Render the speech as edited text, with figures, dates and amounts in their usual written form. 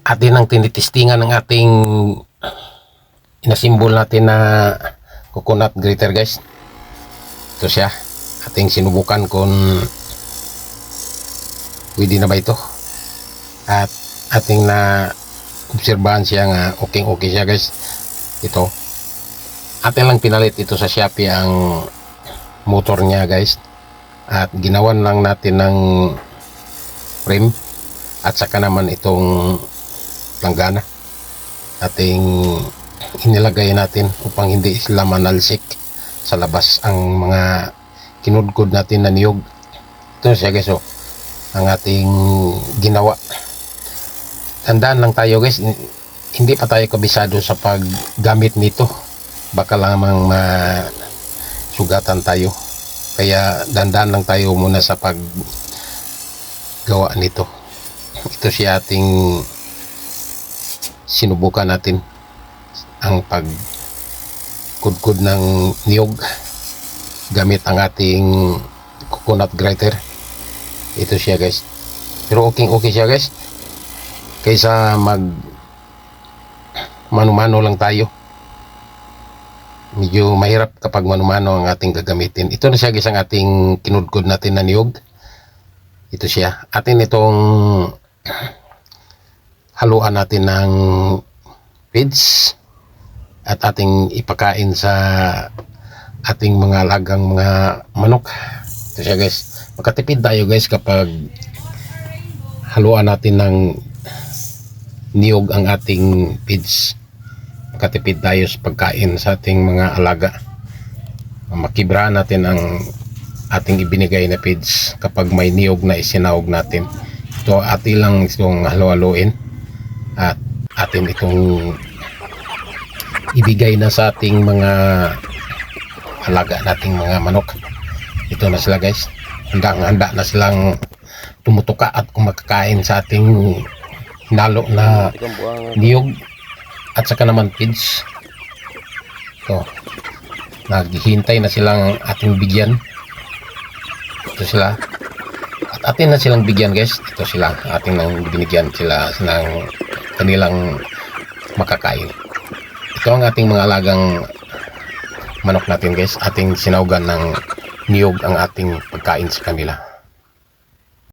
atin ang tinitistingan ng ating inasimbol natin na coconut grater, guys. Ito siya, ating sinubukan kung pwede na ba ito, at ating na obserbahan siya nga okay siya, guys. Ito atin lang pinalit ito sa Shopee ang motor niya, guys, at ginawan lang natin ng frame at saka naman itong langgana ating inilagay natin upang hindi sila manalsik sa labas ang mga kinudkod natin na niyog. Ito siya, guys, oh, ang ating ginawa. Tandaan lang tayo, guys, hindi pa tayo kabisado sa paggamit nito, baka lamang masugatan tayo, kaya dandan lang tayo muna sa paggawa nito. Ito siya ating sinubukan natin ang pagkudkod ng niyog gamit ang ating coconut grater. Ito siya, guys, pero okay siya, guys, kaysa mano-mano lang tayo. Medyo mahirap kapag mano-mano ang ating gagamitin. Ito na siya, guys, ang ating kinudkod natin na niyog. Ito siya, atin itong haluan natin ng feeds at ating ipakain sa ating mga alagang mga manok. Ito siya, guys, makatipid tayo, guys, kapag haluan natin ng niyog ang ating feeds. Makatipid tayo sa pagkain sa ating mga alaga. Makibra natin ang ating ibinigay na feeds kapag may niyog na isinahog natin. Ito atin lang itong halo-haloin at atin itong ibigay na sa ating mga alaga nating mga manok. Ito na sila, guys, handa na silang tumutuka at kumakain sa ating hinalo na niyog at saka naman feeds. Ito, naghihintay na silang ating bigyan. Ito sila, at atin na silang bigyan, guys. Ito sila, ating nang binigyan sila ng kanilang makakain. Ito ang ating mga alagang manok natin, guys. Ating sinawgan ng niyog ang ating pagkain sa kanila.